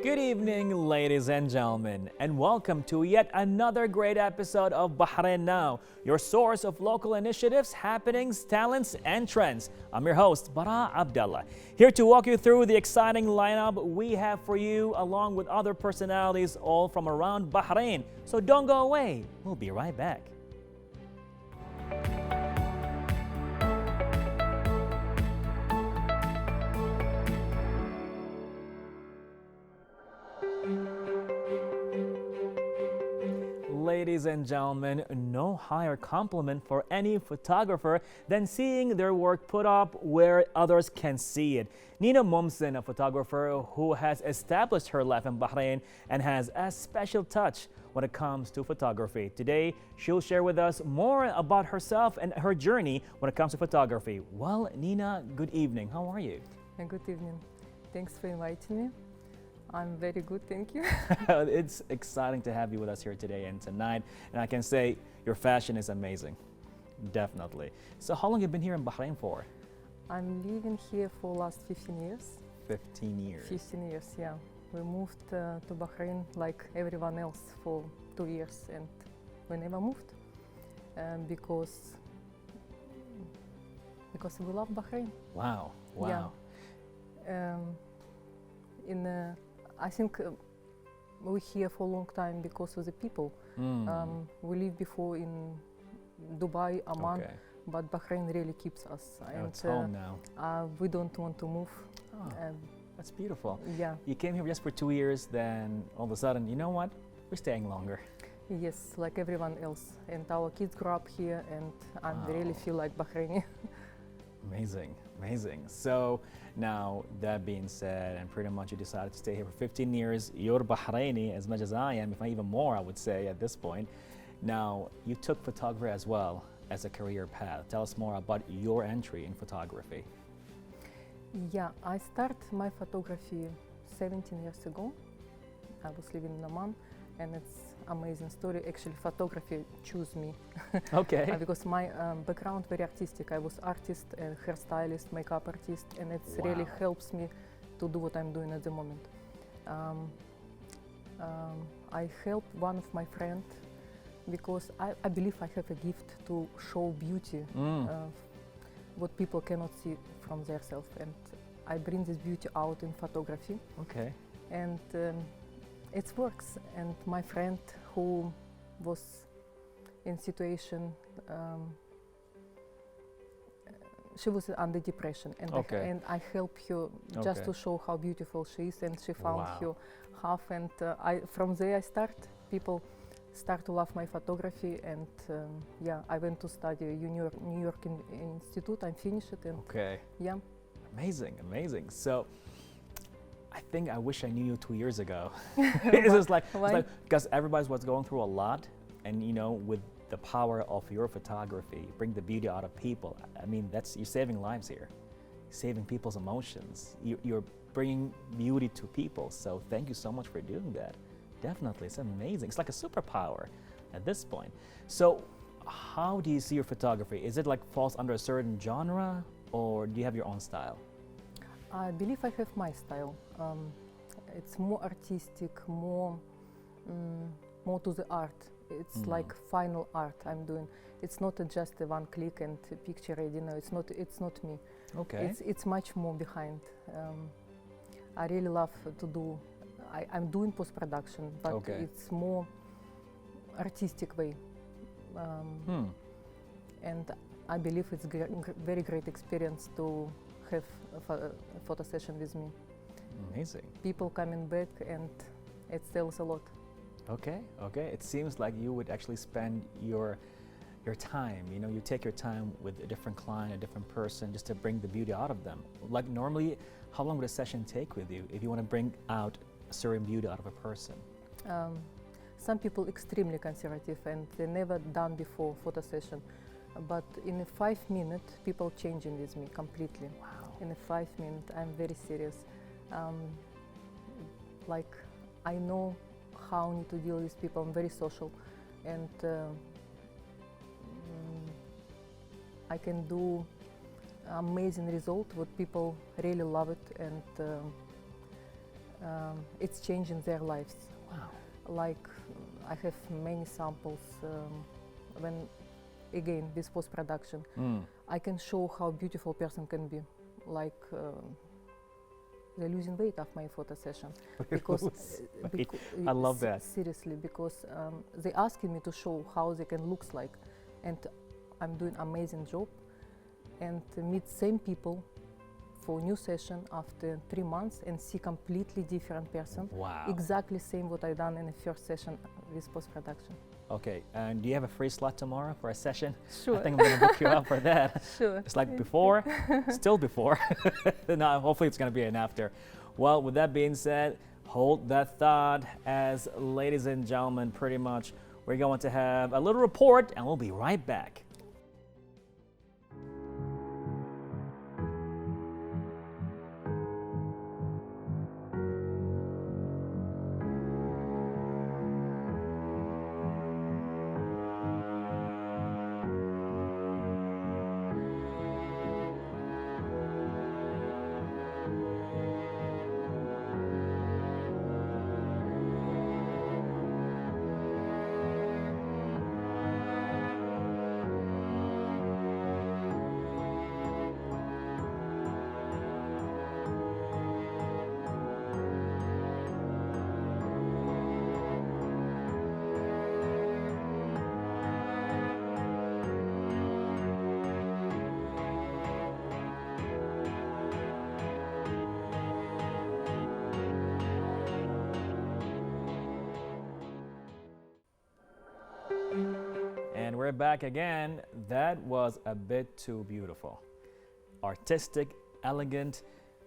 Good evening, ladies and gentlemen, and welcome to yet another great episode of Bahrain Now, your source of local initiatives, happenings, talents, and trends. I'm your host, Bara Abdallah, here to walk you through the exciting lineup we have for you, along with other personalities all from around Bahrain. So don't go away, we'll be right back. Ladies and gentlemen, no higher compliment for any photographer than seeing their work put up where others can see it. Nina Momsen, a photographer who has established her life in Bahrain and has a special touch when it comes to photography. Today, she'll share with us more about herself and her journey when it comes to photography. Well, Nina, good evening. How are you? Good evening. Thanks for inviting me. I'm very good, thank you. It's exciting to have you with us here today and tonight. And I can say your fashion is amazing. Definitely. So how long have you been here in Bahrain for? I'm living here for last 15 years. 15 years. 15 years, yeah. We moved to Bahrain like everyone else for 2 years, and we never moved because we love Bahrain. Wow, wow. Yeah. I think we're here for a long time because of the people. We lived before in Dubai, Oman, Okay. but Bahrain really keeps us. Oh, it's home now. We don't want to move. Oh, that's beautiful. Yeah. You came here just for 2 years, then all of a sudden, you know what? We're staying longer. Yes, like everyone else. And our kids grow up here, and I really Wow. feel like Bahraini. Amazing, amazing. So now that being said, and pretty much you decided to stay here for 15 years, you're Bahraini as much as I am, if not even more, I would say at this point. Now, you took photography as well as a career path. Tell us more about your entry in photography. Yeah, I started my photography 17 years ago. I was living in Oman, and it's amazing story. Actually, photography chose me. Okay. Because my background very artistic. I was artist and hairstylist, makeup artist, and it really Wow. helps me to do what I'm doing at the moment. I help one of my friend because I believe I have a gift to show beauty, what people cannot see from themselves, and I bring this beauty out in photography. Okay. And it works. And my friend who was in situation, she was under depression, and Okay. I helped her just Okay. to show how beautiful she is, and she found Wow. her half. And from there I people start to love my photography, and yeah, I went to study New York Institute. I finished it, and Okay. yeah. Amazing, amazing. So I think I wish I knew you 2 years ago. It's just like, Why? because everybody was going through a lot, and you know, with the power of your photography, you bring the beauty out of people. I mean, you're saving lives here, saving people's emotions. You're bringing beauty to people. So thank you so much for doing that. Definitely, it's amazing. It's like a superpower at this point. So how do you see your photography? Is it like falls under a certain genre, or do you have your own style? I believe I have my style. It's more artistic, more to the art. It's like final art I'm doing. It's not just a one click and a picture ready. No, it's not me. Okay. It's much more behind. I really love to do. I'm doing post production, but Okay. it's more artistic way. And I believe it's very great experience to have a photo session with me. Amazing. People coming back, and it tells a lot. Okay, okay. It seems like you would actually spend your time, you know, you take your time with a different client, a different person, just to bring the beauty out of them. Like normally, how long would a session take with you if you want to bring out a certain beauty out of a person? Some people extremely conservative, and they never done before photo session. But in a 5 minutes, people changing with me completely. Wow. In a 5 minutes, I'm very serious. Like, I know how I need to deal with people. I'm very social, and I can do amazing result. What people really love it, and it's changing their lives. Wow. Like I have many samples when, again, with post-production, I can show how beautiful a person can be. Like they're losing weight after my photo session. Because I love that. Seriously, because they asking me to show how they can look like, and I'm doing amazing job. And meet same people for new session after 3 months and see completely different person. Wow. Exactly same what I done in the first session with post-production. Okay, and do you have a free slot tomorrow for a session? Sure. I think I'm going to book you up for that. Sure. It's like before, still before. No, hopefully it's going to be an after. Well, with that being said, hold that thought as, ladies and gentlemen, pretty much we're going to have a little report and we'll be right back. And we're back again. That was a bit too beautiful. Artistic, elegant,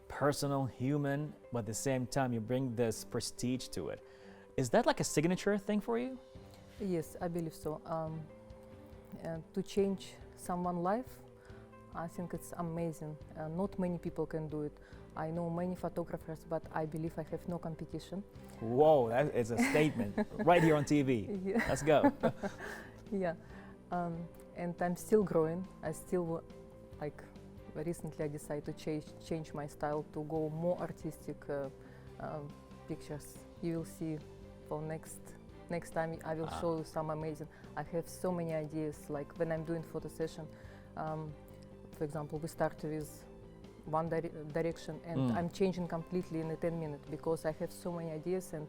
personal, human, but at the same time you bring this prestige to it. Is that like a signature thing for you? Yes, I believe so. And to change someone's life, I think it's amazing. Not many people can do it. I know many photographers, but I believe I have no competition. Whoa, that is a statement right here on TV. Yeah. Let's go. Yeah, and I'm still growing. I still, like, recently I decided to change my style to go more artistic pictures. You will see for next time I will show you some amazing. I have so many ideas. Like when I'm doing photo session, for example, we start with one direction and I'm changing completely in a 10 minutes because I have so many ideas and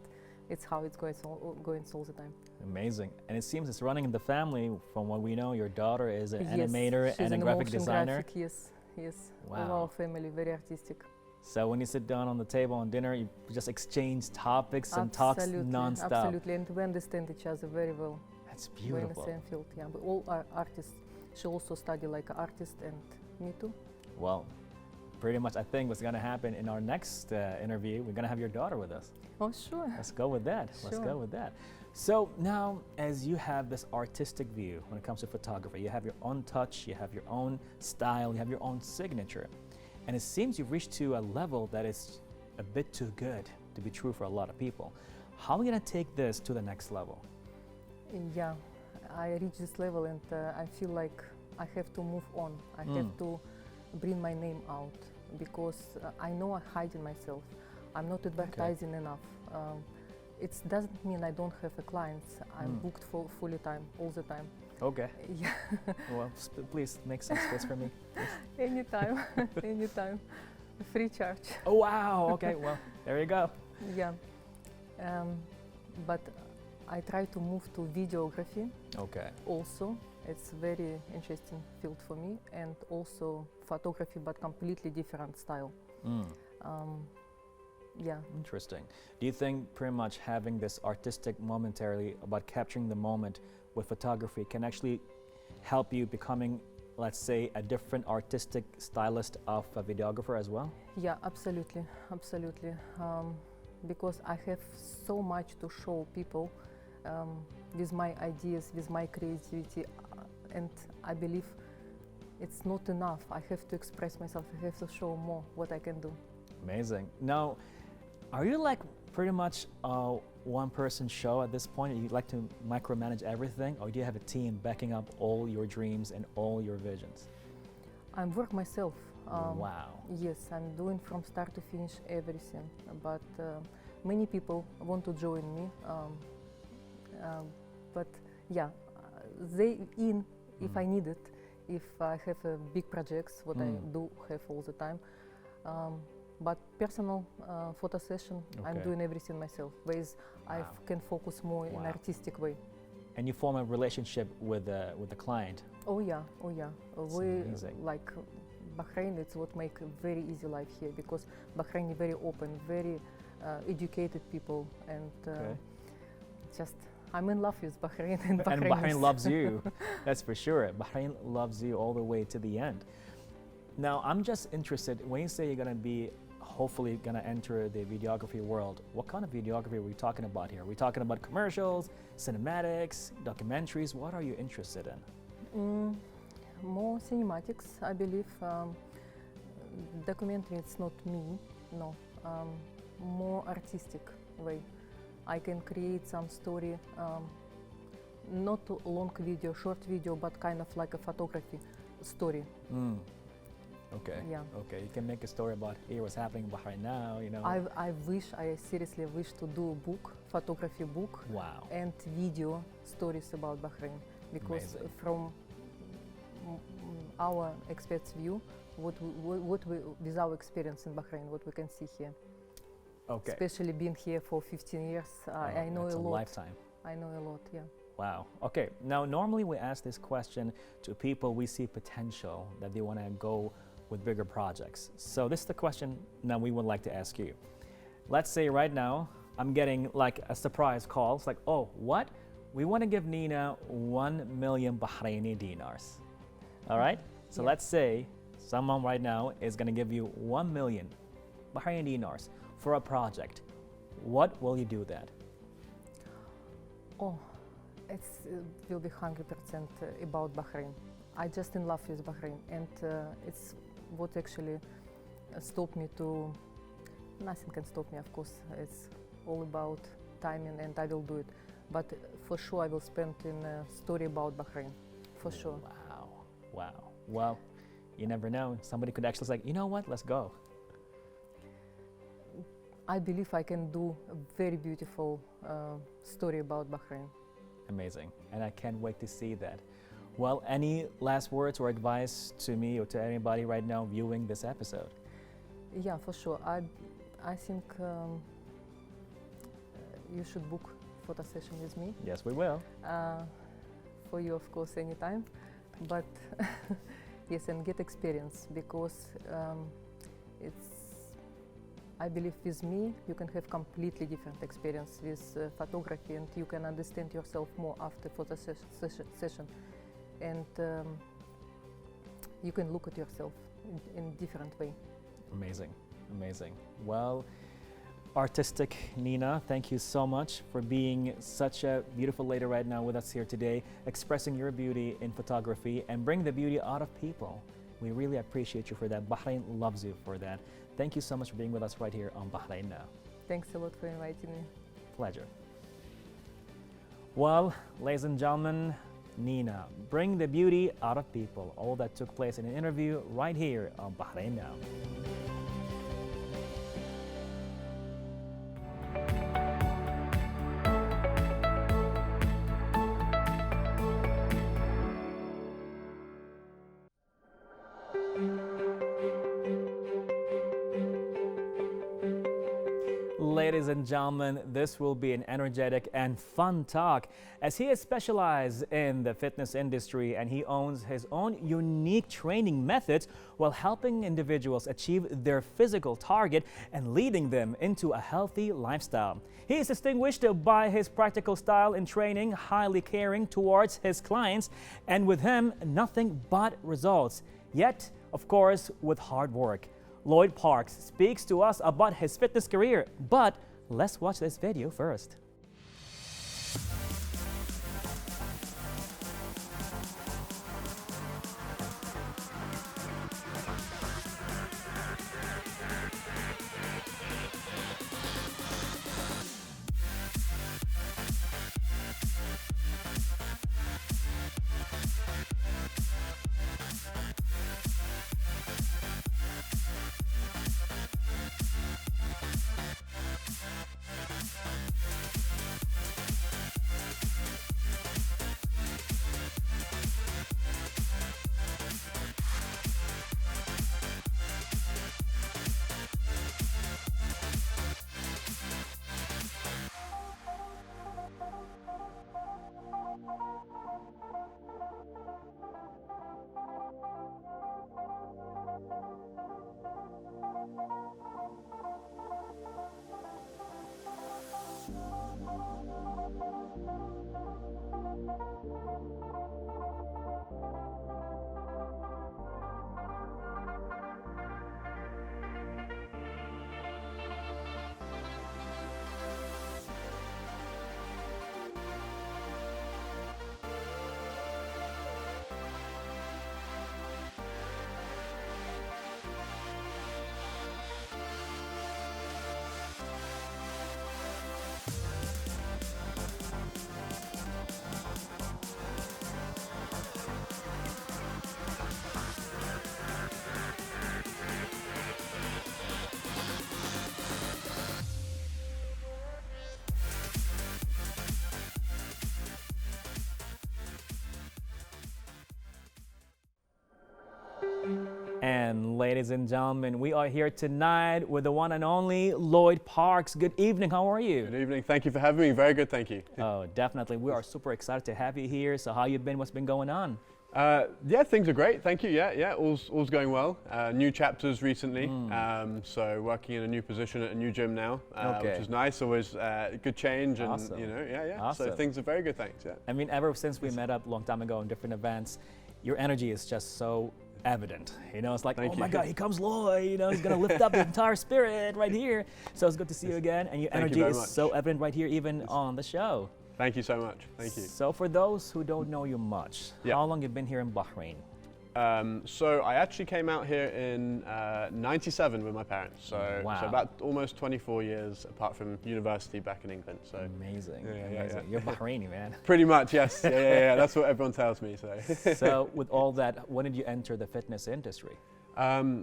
it's how it's going all the time. Amazing. And it seems it's running in the family. From what we know, your daughter is an Yes, animator she's and a an graphic motion designer. Graphic, yes. Wow. All our family, very artistic. So when you sit down on the table on dinner, you just exchange topics and talks non-stop. Absolutely, and we understand each other very well. That's We're in the beautiful. same field, yeah. But all are artists. She also studied like an artist, and me too. Well, pretty much I think what's going to happen in our next interview, we're going to have your daughter with us. Oh, sure. Let's go with that. Let's Sure. go with that. So now, as you have this artistic view when it comes to photography, you have your own touch, you have your own style, you have your own signature. And it seems you've reached to a level that is a bit too good to be true for a lot of people. How are we going to take this to the next level? Yeah, I reached this level, and I feel like I have to move on. I have to bring my name out because I know I'm hiding myself. I'm not advertising enough. It doesn't mean I don't have a clients. I'm booked for fully time, all the time. Okay. Yeah. Well, please make some space for me. Anytime, anytime. Free charge. Oh, wow. Okay. Well, there you go. Yeah. But I try to move to videography Okay. also. It's very interesting field for me, and also photography, but completely different style. Yeah. Interesting. Do you think pretty much having this artistic momentarily about capturing the moment with photography can actually help you becoming, let's say, a different artistic stylist of a videographer as well? Yeah, absolutely, absolutely. Because I have so much to show people with my ideas, with my creativity, and I believe it's not enough. I have to express myself. I have to show more what I can do. Amazing. Now, are you like pretty much a one-person show at this point? You like to micromanage everything, or do you have a team backing up all your dreams and all your visions? I work myself. Wow. Yes, I'm doing from start to finish everything. But many people want to join me. But yeah, they in if I need it, if I have big projects, what I do have all the time. But personal photo session, I'm Okay. doing everything myself. Ways I Wow. can focus more in Wow. artistic way. And you form a relationship with the client. Oh yeah, oh yeah. It's We amazing. like Bahrain. It's what make a very easy life here because Bahrain is very open, very educated people, and Okay. just I'm in love with Bahrain and And Bahrain. Bahrain loves you. That's for sure. Bahrain loves you all the way to the end. Now, I'm just interested, when you say you're going to be hopefully going to enter the videography world, what kind of videography are we talking about here? Are we talking about commercials, cinematics, documentaries? What are you interested in? More cinematics, I believe. Documentary, it's not me, no. More artistic way. I can create some story, not long video, short video, but kind of like a photography story. Okay. Yeah. Okay. You can make a story about here what's happening in Bahrain now, you know. I seriously wish to do a book, photography book, Wow. and video stories about Bahrain, because Amazing. from our experts' view, what we, with our experience in Bahrain, what we can see here, Okay. especially being here for 15 years, I know That's a a lot. lifetime. I know a lot, yeah. Wow. Okay. Now, normally we ask this question to people we see potential that they want to go with bigger projects. So this is the question now we would like to ask you. Let's say right now I'm getting like a surprise call. It's like, oh, what? We want to give Nina 1 million Bahraini dinars. All right? So Yeah. let's say someone right now is going to give you 1 million Bahraini dinars for a project. What will you do that? Oh, it will be 100% about Bahrain. I just in love with Bahrain, and it's what actually stopped me to. Nothing can stop me, of course. It's all about timing, and I will do it. But for sure, I will spend in a story about Bahrain, for sure. Wow. Wow. Well, you never know. Somebody could actually say, you know what? Let's go. I believe I can do a very beautiful story about Bahrain. Amazing. And I can't wait to see that. Well, any last words or advice to me or to anybody right now viewing this episode? Yeah, for sure. I think you should book photo session with me. Yes, we will. For you, of course, anytime. But yes, and get experience, because I believe with me you can have completely different experience with photography, and you can understand yourself more after photo session, and you can look at yourself in different way. Amazing. Amazing. Well, artistic Nina, thank you so much for being such a beautiful lady right now with us here today, expressing your beauty in photography and bring the beauty out of people. We really appreciate you for that. Bahrain loves you for that. Thank you so much for being with us right here on Bahrain Now. Thanks a lot for inviting me. Pleasure. Well, ladies and gentlemen, Nina, bring the beauty out of people. All that took place in an interview right here on Bahrain Now. Ladies and gentlemen, this will be an energetic and fun talk, as he is specialized in the fitness industry and he owns his own unique training methods while helping individuals achieve their physical target and leading them into a healthy lifestyle. He is distinguished by his practical style in training, highly caring towards his clients, and with him, nothing but results. Yet, of course, with hard work. Lloyd Parks speaks to us about his fitness career, but let's watch this video first. And ladies and gentlemen, we are here tonight with the one and only Lloyd Parks. Good evening, how are you? Good evening, thank you for having me. Very good, thank you. Oh, definitely. We are super excited to have you here. So how you been? What's been going on? Yeah, things are great, thank you. Yeah, all's going well. New chapters recently, so working in a new position at a new gym now, which is nice. Always good change, and Awesome. So things are very good, thanks. Yeah. I mean, ever since we met up a long time ago in different events, your energy is just so evident. You know, it's like, Thank oh my you. God, here comes Lloyd. You know, he's gonna lift up the entire spirit right here. So it's good to see you again, and your Thank you energy very is much. so evident right here, even on the show. Thank you so much. Thank you. So for those who don't know you much, Yeah. how long you been here in Bahrain? So I actually came out here in '97 with my parents. So, Wow. so about almost 24 years apart from university back in England. So Amazing. Yeah. Amazing. You're Bahraini, man. pretty much, yes. Yeah. That's what everyone tells me. So. So with all that, when did you enter the fitness industry?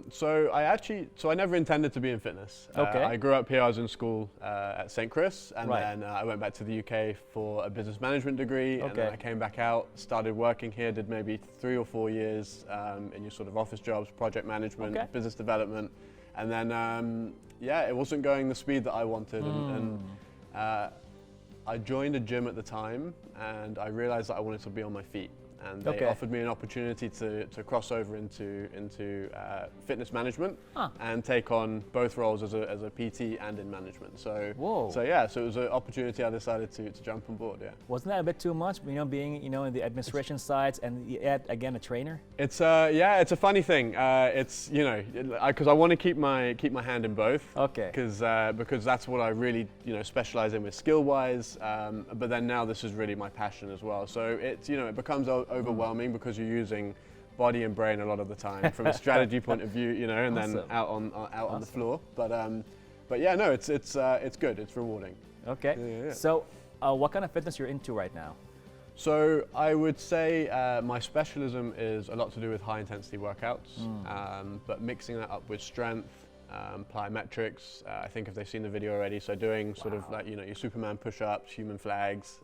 So I never intended to be in fitness. Okay. I grew up here. I was in school at St. Chris, and Right. then I went back to the UK for a business management degree, and Okay. then I came back out, started working here, did maybe 3 or 4 years in your sort of office jobs, project management, Okay. business development, and then it wasn't going the speed that I wanted, and I joined a gym at the time, and I realized that I wanted to be on my feet. And they Okay. offered me an opportunity to cross over into fitness management and take on both roles as a PT and in management. So, Whoa. so it was an opportunity I decided to jump on board. Yeah, Wasn't that a bit too much, you know, being, you know, in the administration sides and yet again a trainer? it's a funny thing. It's because I want to keep my hand in both. Okay. Because that's what I really specialize in with skill wise. But then now this is really my passion as well. So it's it becomes overwhelming because you're using body and brain a lot of the time from a strategy point of view, and then Awesome. out on the floor. But yeah, no, it's good. It's rewarding. Okay. Yeah. So what kind of fitness you're into right now? So I would say my specialism is a lot to do with high intensity workouts, but mixing that up with strength, plyometrics. I think if they've seen the video already, so doing sort of like your Superman push-ups, human flags.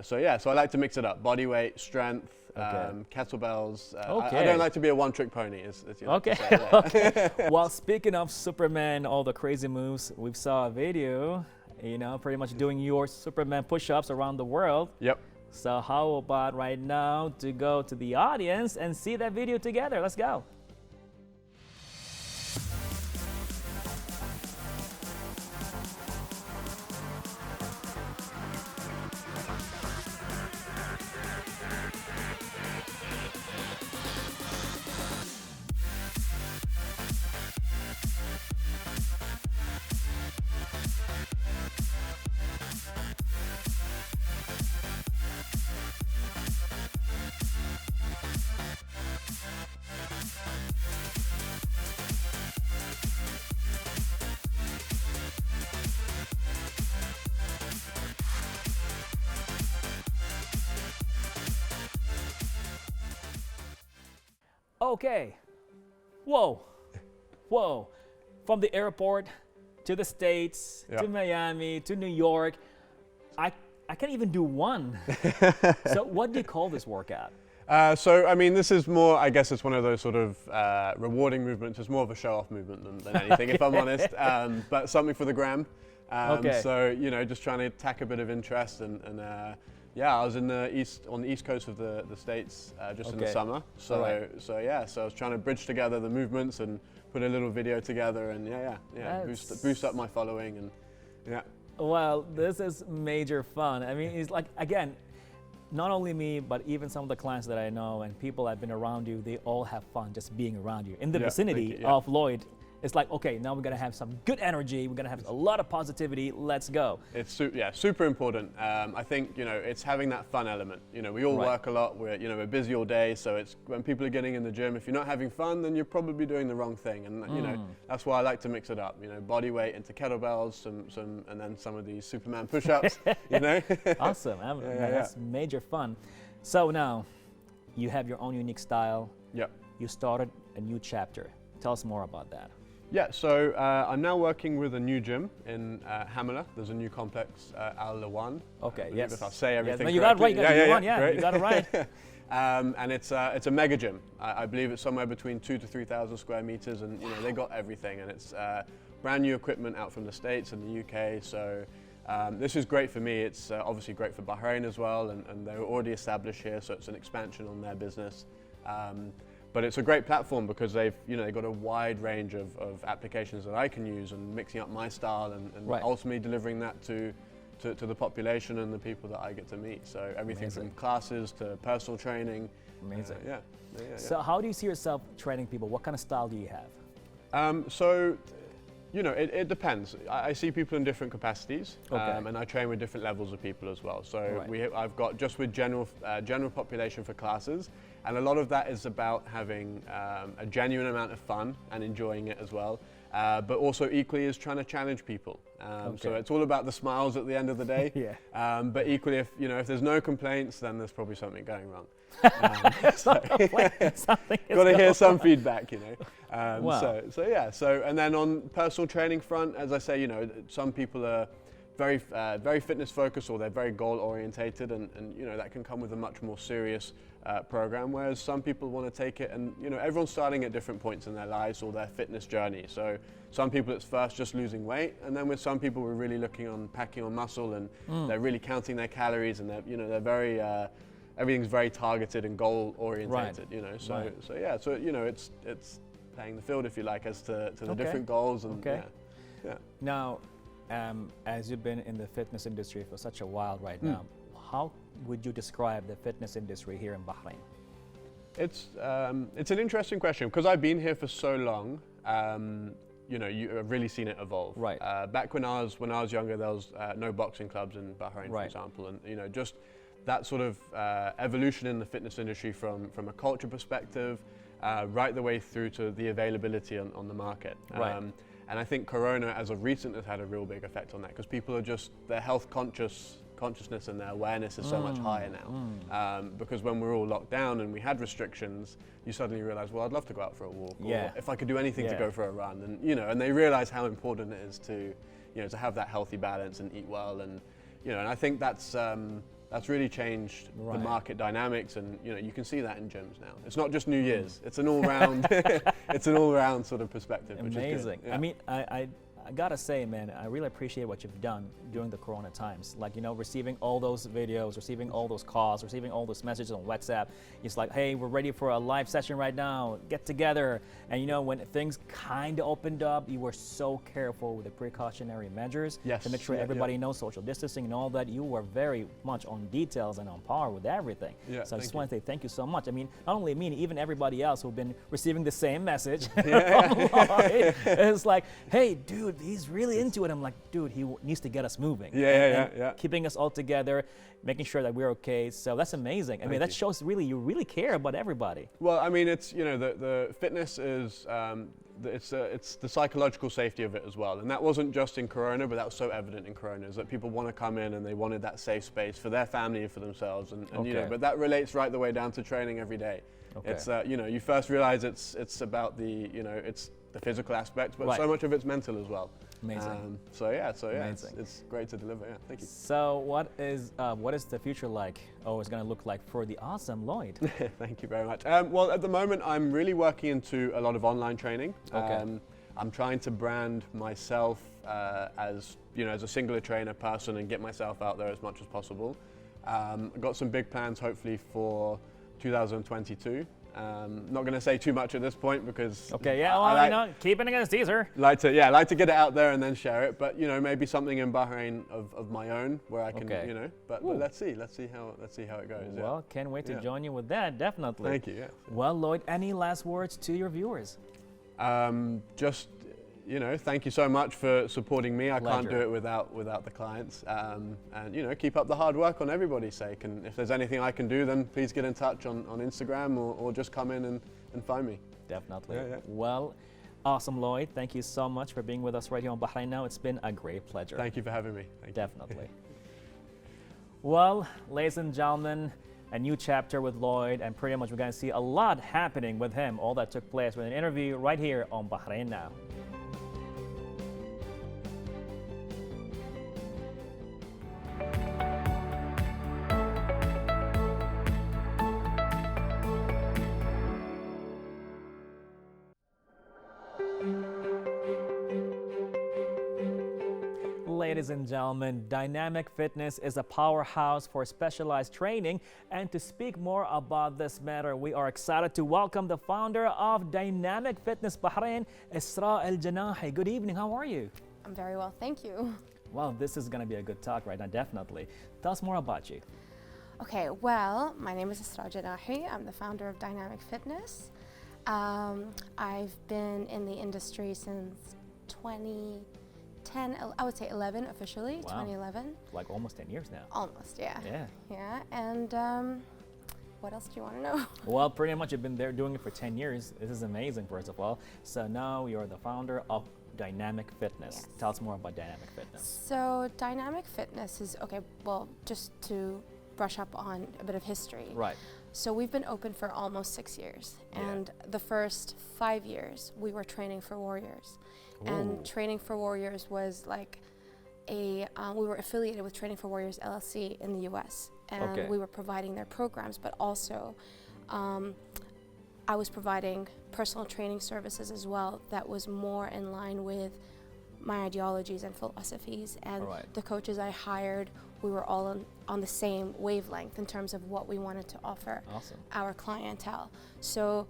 So I like to mix it up: body weight, strength, kettlebells. I don't like to be a one-trick pony. Okay. To say, yeah. Okay. Well, speaking of Superman, all the crazy moves, we saw a video, pretty much doing your Superman push-ups around the world. Yep. So how about right now to go to the audience and see that video together? Let's go. Okay. Whoa. From the airport to the States, to Miami, to New York. I can't even do one. So what do you call this workout? So I mean, this is more. I guess it's one of those sort of rewarding movements. It's more of a show-off movement than anything, if I'm honest. But something for the gram. Okay. So just trying to tack a bit of interest and I was on the east coast of the States just in the summer. So I was trying to bridge together the movements and put a little video together and boost up my following and yeah. Well, this is major fun. I mean, it's like, again, not only me, but even some of the clients that I know and people that have been around you, they all have fun just being around you. In the vicinity of Lloyd, it's like, okay, now we're gonna have some good energy, we're gonna have a lot of positivity, let's go. It's super important. I think it's having that fun element. We all work a lot. We're busy all day, so it's when people are getting in the gym. If you're not having fun, then you're probably doing the wrong thing. And that's why I like to mix it up. Body weight into kettlebells, and then some of these Superman push-ups. Awesome. That's major fun. So now, you have your own unique style. Yep. You started a new chapter. Tell us more about that. Yeah, so I'm now working with a new gym in Hamala. There's a new complex, Al Lawan. Okay, If I say everything you got it right. correctly. You got it right. And it's a mega gym. I believe it's somewhere between 2,000 to 3,000 square meters, and you know they got everything. And it's brand new equipment out from the States and the UK. So this is great for me. It's obviously great for Bahrain as well, and they're already established here, so it's an expansion on their business. But it's a great platform because they've got a wide range of applications that I can use, and mixing up my style and ultimately delivering that to the population and the people that I get to meet. So everything from classes to personal training. Amazing. Yeah. So how do you see yourself training people? What kind of style do you have? So, it depends. I see people in different capacities, and I train with different levels of people as well. So I've got just with general population for classes, and a lot of that is about having a genuine amount of fun and enjoying it as well. But also equally is trying to challenge people. So it's all about the smiles at the end of the day. But equally, if there's no complaints, then there's probably something going wrong. Got to hear some feedback, Wow. So and then on personal training front, as I say, some people are very fitness focused, or they're very goal orientated, and that can come with a much more serious program, whereas some people want to take it, and everyone's starting at different points in their lives or their fitness journey. So some people it's first just losing weight, and then with some people we're really looking on packing on muscle, and they're really counting their calories, and they're very everything's very targeted and goal orientated. So it's playing the field, if you like, as to the different goals. And Now, as you've been in the fitness industry for such a while right now, how would you describe the fitness industry here in Bahrain? It's an interesting question because I've been here for so long. You've really seen it evolve. Right. Back when I was younger, there was no boxing clubs in Bahrain, for example, and just that sort of evolution in the fitness industry from a culture perspective, right the way through to the availability on the market. And I think Corona, as of recent, has had a real big effect on that because people are just, their health consciousness and their awareness is so much higher now. Because when we were all locked down and we had restrictions, you suddenly realize, well, I'd love to go out for a walk, or if I could do anything to go for a run, and they realize how important it is to have that healthy balance and eat well, and I think that's really changed the market dynamics, and you can see that in gyms now. It's not just New Year's; it's an all-round, sort of perspective. Amazing. Which is good. Yeah. I mean, I gotta say, man, I really appreciate what you've done during the Corona times. Like, receiving all those videos, receiving all those calls, receiving all those messages on WhatsApp. It's like, hey, we're ready for a live session right now. Get together. And when things kind of opened up, you were so careful with the precautionary measures to make sure everybody knows social distancing and all that. You were very much on details and on par with everything. So I just want to say thank you so much. I mean, not only me, even everybody else who've been receiving the same message from Lloyd. It's like, hey, dude, he's really into it. I'm like, dude, he needs to get us moving. Keeping us all together, making sure that we're okay. So that's amazing. I mean, that shows you really care about everybody. Well, I mean, it's the fitness is it's the psychological safety of it as well, and that wasn't just in Corona, but that was so evident in Corona, is that people want to come in and they wanted that safe space for their family and for themselves, and but that relates right the way down to training every day. It's you first realize it's about it's the physical aspect, but so much of it's mental as well. Amazing. It's great to deliver. Yeah, thank you. So what is the future like? It's going to look like for the awesome Lloyd? Thank you very much. Well, at the moment, I'm really working into a lot of online training. I'm trying to brand myself as a singular trainer person and get myself out there as much as possible. I've got some big plans, hopefully, for 2022. Not going to say too much at this point because keep it against teaser. Like to get it out there and then share it, but maybe something in Bahrain of my own where I can but let's see how it goes. Well, can't wait to join you with that, definitely. Thank you. Well, Lloyd, any last words to your viewers? Just thank you so much for supporting me. I Pleasure. Can't do it without the clients. And keep up the hard work on everybody's sake. And if there's anything I can do, then please get in touch on Instagram or just come in and find me. Definitely. Well, awesome, Lloyd. Thank you so much for being with us right here on Bahrain Now. It's been a great pleasure. Thank you for having me. Thank Definitely. Well, ladies and gentlemen, a new chapter with Lloyd, and pretty much we're going to see a lot happening with him. All that took place with an interview right here on Bahrain Now. ladies and gentlemen, Dynamic Fitness is a powerhouse for specialized training. And to speak more about this matter, we are excited to welcome the founder of Dynamic Fitness Bahrain, Isra El Janahi. Good evening, how are you? I'm very well, thank you. Well, this is going to be a good talk right now, definitely. Tell us more about you. Okay, well, my name is Isra Janahi. I'm the founder of Dynamic Fitness. I've been in the industry since 2010, I would say 11 officially, Wow. 2011. Like almost 10 years now. Almost, yeah. Yeah. Yeah, and what else do you want to know? Well, pretty much you've been there doing it for 10 years. This is amazing, first of all. So now you're the founder of Dynamic Fitness. Yes. Tell us more about Dynamic Fitness. So Dynamic Fitness is, okay, well, just to brush up on a bit of history. Right. So we've been open for almost 6 years, Yeah. and the first 5 years we were training for warriors. Ooh. And Training for Warriors was like we were affiliated with Training for Warriors LLC in the US, and Okay. we were providing their programs, but also I was providing personal training services as well that was more in line with my ideologies and philosophies, and Right. the coaches I hired, we were all on the same wavelength in terms of what we wanted to offer Awesome. our clientele. So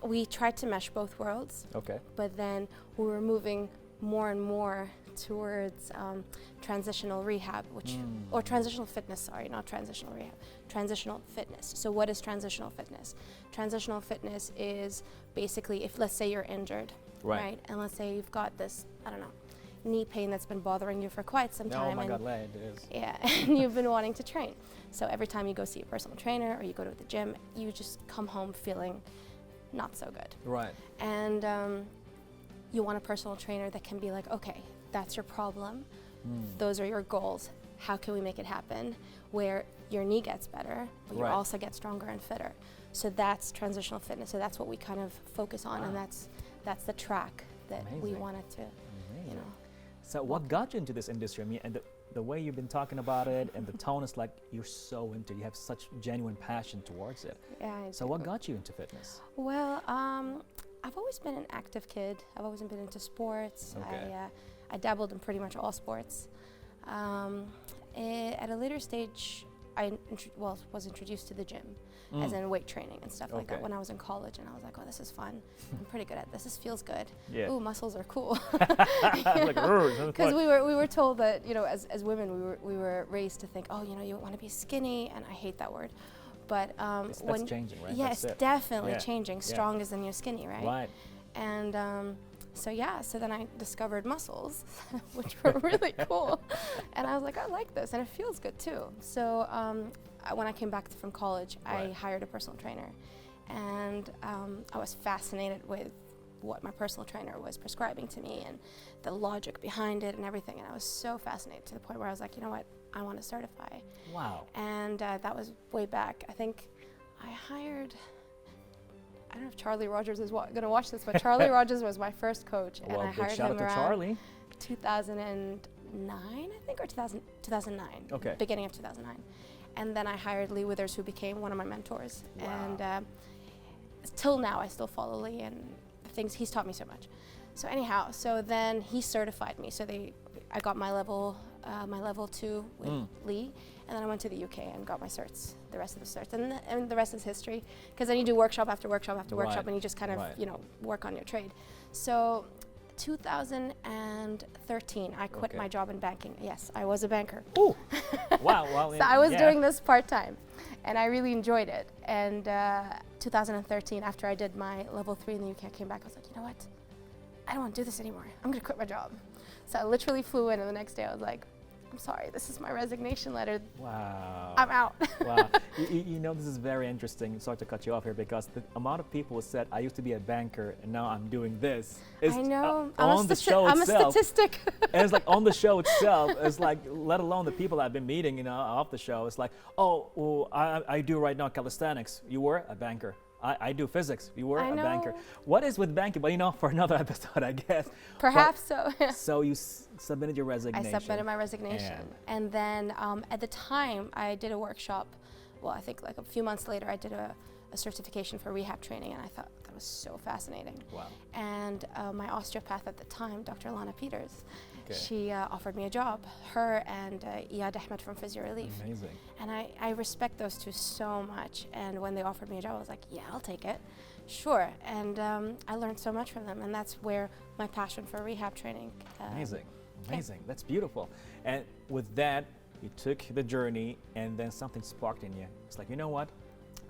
we tried to mesh both worlds, Okay. but then we were moving more and more towards transitional rehab, or transitional fitness, sorry, not transitional rehab, transitional fitness. So what is transitional fitness? Transitional fitness is basically, if let's say you're injured, Right. And let's say you've got this, I don't know, knee pain that's been bothering you for quite some time. Oh my and God, Lad, it is. yeah, and you've been wanting to train. So every time you go see a personal trainer or you go to the gym, you just come home feeling not so good. Right. And you want a personal trainer that can be like, okay, that's your problem. Those are your goals. How can we make it happen where your knee gets better, but you Right. also get stronger and fitter? So that's transitional fitness. So that's what we kind of focus on, and Wow. that's the track that we Amazing. wanted to, Amazing. you know. So what got you into this industry? I mean, and the way you've been talking about it and the tone is like you're so into it. You have such genuine passion towards it. Yeah. I So do. what got you into fitness? Well, I've always been an active kid. I've always been into sports. Okay. I dabbled in pretty much all sports. At a later stage, I was introduced to the gym, as in weight training and stuff like that Okay. when I was in college, and I was like, oh, this is fun. I'm pretty good at this. This feels good. Yeah. Ooh, muscles are cool. Like, Because we were told that, you know, as women we were raised to think, oh, you know, you want to be skinny, and I hate that word, but that's changing, right? Yeah, That's it's it. definitely Yeah. changing. Yeah. Strong is the new skinny, right? Right. And so then I discovered muscles, which were really cool, and I was like, I like this, and it feels good too. So when I came back from college, I Right. hired a personal trainer, and I was fascinated with what my personal trainer was prescribing to me and the logic behind it and everything, and I was so fascinated to the point where I was like, you know what, I want to certify. Wow. And that was way back. I think I hired, I don't know if Charlie Rogers is going to watch this, but Charlie Rogers was my first coach, and Well, I big hired shout out him to around Charlie. 2009, I think, or 2009. Okay. Beginning of 2009. And then I hired Lee Withers, who became one of my mentors. Wow. And till now, I still follow Lee, and the things he's taught me so much. So anyhow, so then he certified me. So I got my level 2 with Lee, and then I went to the UK and got my certs, the rest of the certs, and the rest is history. Because then you do workshop after workshop after Right. workshop, and you just kind of Right. you know work on your trade. So 2013, I quit Okay. my job in banking. Yes, I was a banker. Ooh. Wow. Well, So I was yeah. doing this part-time, and I really enjoyed it. And 2013, after I did my level 3 in the UK, I came back. I was like, you know what? I don't want to do this anymore. I'm going to quit my job. So I literally flew in, and the next day I was like, I'm sorry, this is my resignation letter. Wow. I'm out. Wow. You know, this is very interesting. Sorry to cut you off here, because the amount of people who said, I used to be a banker and now I'm doing this. Is, I know. on the show I'm itself. a statistic. And it's like on the show itself, it's like, let alone the people I've been meeting, you know, off the show, it's like, oh, well, I do right now calisthenics. You were a banker. I do physics. You were I a banker. know. What is with banking? Well, you know, for another episode, I guess. Perhaps so. So you submitted your I resignation. submitted my resignation. And then at the time, I did a workshop. Well, I think like a few months later, I did a certification for rehab training, and I thought that was so fascinating. Wow. And my osteopath at the time, Dr. Lana Peters, Okay. she offered me a job, her and Iyad Ahmed from Physio Relief. Amazing. And I respect those two so much. And when they offered me a job, I was like, yeah, I'll take it. Sure. And I learned so much from them. And that's where my passion for rehab training. Amazing. Amazing. That's beautiful. And with that, you took the journey and then something sparked in you. It's like, you know what?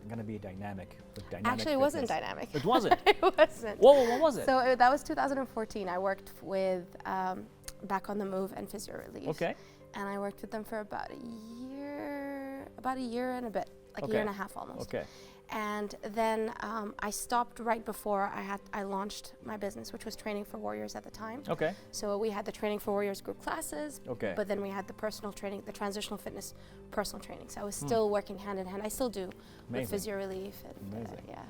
I'm going to be dynamic with dynamic Actually, it wasn't fitness. dynamic. It wasn't? It wasn't. Whoa, what was it? So that was 2014. I worked with Back on the Move and Physio Relief. Okay. And I worked with them for about a year and a bit, like a year and a half almost. Okay. And then I stopped right before I launched my business, which was Training for Warriors at the time. Okay. So we had the Training for Warriors group classes, Okay. but then we had the personal training, the transitional fitness personal training. So I was still working hand in hand. I still do with Amazing. Physio Relief. And, Amazing. yeah.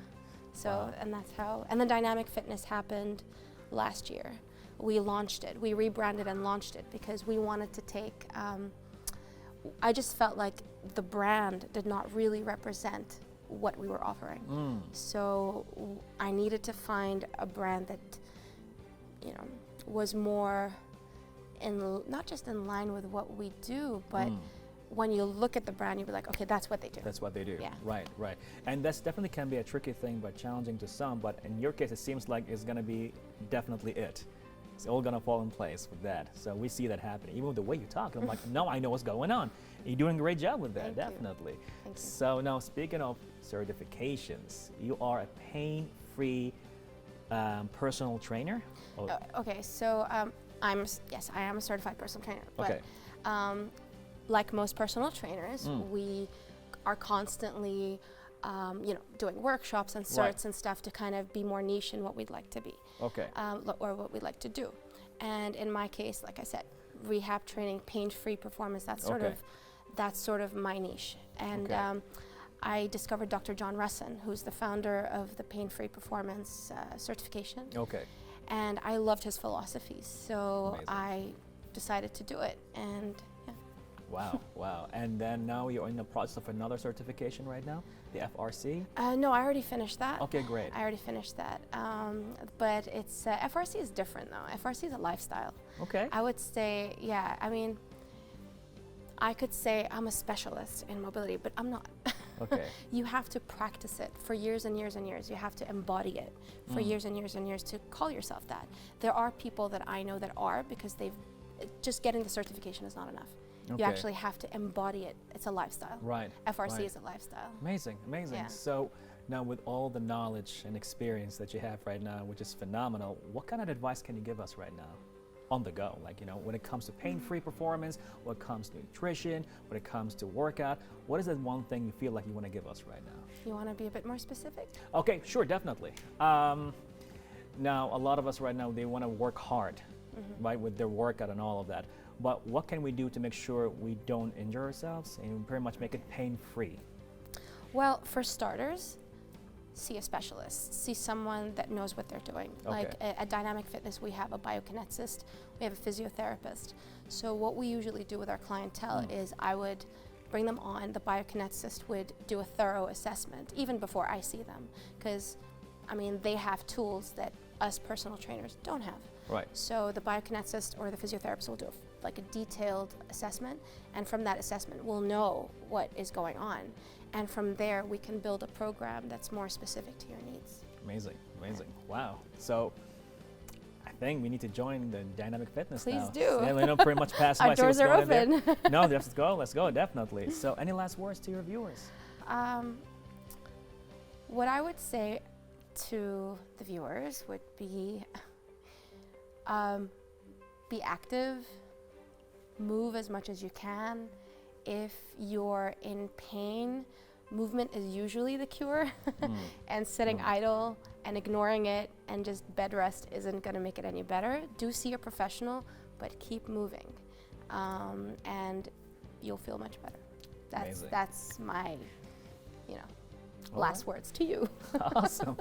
So, Wow. and that's how, and then Dynamic Fitness happened last year. We launched it. We rebranded and launched it because we wanted to take, I just felt like the brand did not really represent what we were offering. So I needed to find a brand that, you know, was more not just in line with what we do, but when you look at the brand, you'll be like, okay, that's what they do. That's what they do. Yeah. Right, right. And that's definitely can be a tricky thing, but challenging to some. But in your case, it seems like it's going to be definitely it. It's all going to fall in place with that. So we see that happening. Even with the way you talk, I'm like, no, I know what's going on. You're doing a great job with that, Thank you. definitely. Thank you. So now, speaking of certifications, you are a pain-free personal trainer? Oh, Okay, so I am a certified personal trainer. okay. But like most personal trainers, we are constantly, doing workshops and certs Right. and stuff to kind of be more niche in what we'd like to be, Okay. or what we'd like to do. And in my case, like I said, rehab training, pain-free performance. That's sort of my niche. And Okay. I discovered Dr. John Russin, who's the founder of the Pain-Free Performance certification. Okay. And I loved his philosophies, so Amazing. I decided to do it. And yeah. Wow, wow. And then now you're in the process of another certification right now, the FRC? No, I already finished that. Okay, great. I already finished that. But it's FRC is different though. FRC is a lifestyle. Okay. I would say, yeah. I mean, I could say I'm a specialist in mobility, but I'm not. Okay. You have to practice it for years and years and years. You have to embody it for years and years and years to call yourself that. There are people that I know that are, because just getting the certification is not enough. You Okay. actually have to embody it. It's a lifestyle. Right. FRC right. is a lifestyle. Amazing, amazing. Yeah. So now with all the knowledge and experience that you have right now, which is phenomenal, what kind of advice can you give us right now on the go? Like, when it comes to pain-free performance, when it comes to nutrition, when it comes to workout, what is that one thing you feel like you want to give us right now? You want to be a bit more specific? Okay, sure, definitely. Now, a lot of us right now, they want to work hard, right, with their workout and all of that. But what can we do to make sure we don't injure ourselves and pretty much make it pain-free? Well, for starters, see a specialist. See someone that knows what they're doing. Okay. Like at Dynamic Fitness, we have a biokineticist, we have a physiotherapist. So what we usually do with our clientele is I would bring them on, the biokineticist would do a thorough assessment, even before I see them. Because, I mean, they have tools that us personal trainers don't have. Right. So the biokineticist or the physiotherapist will do like a detailed assessment, and from that assessment we'll know what is going on, and from there we can build a program that's more specific to your needs. Amazing, amazing. Wow. So I think we need to join the Dynamic Fitness Please now. do. Yeah, we don't pretty much pass by. Our see what's doors are going in there. open. No, let's go, definitely. So any last words to your viewers? What I would say to the viewers would be active, move as much as you can. If you're in pain, movement is usually the cure, and sitting idle and ignoring it and just bed rest isn't going to make it any better. Do see a professional, but keep moving, and you'll feel much better. Amazing. That's my, All last right. words to you. Awesome,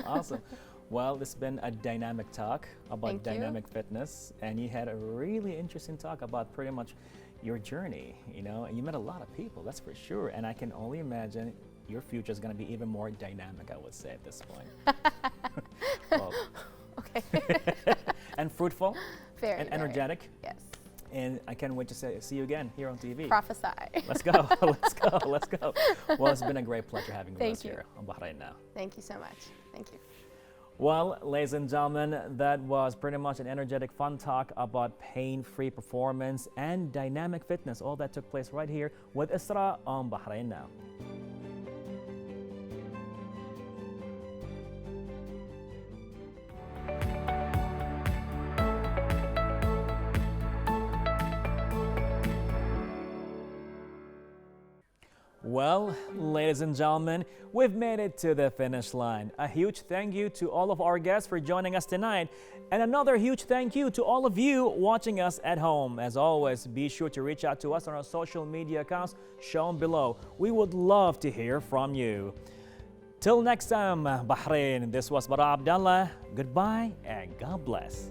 awesome. Well, it's been a dynamic talk about Thank you. dynamic fitness, and you had a really interesting talk about pretty much your journey, and you met a lot of people, that's for sure. And I can only imagine your future is going to be even more dynamic, I would say, at this point. Well, Okay. and fruitful Very, and very. energetic. Yes. And I can't wait to see you again here on TV. Prophesy. Let's go. Let's go. Let's go. Well, it's been a great pleasure having you with us Thank you. here on Bahrain Now. Thank you so much. Thank you. Well, ladies and gentlemen, that was pretty much an energetic, fun talk about pain-free performance and dynamic fitness. All that took place right here with Isra on Bahrain Now. Well, ladies and gentlemen, we've made it to the finish line. A huge thank you to all of our guests for joining us tonight. And another huge thank you to all of you watching us at home. As always, be sure to reach out to us on our social media accounts shown below. We would love to hear from you. Till next time, Bahrain, this was Bara Abdallah. Goodbye and God bless.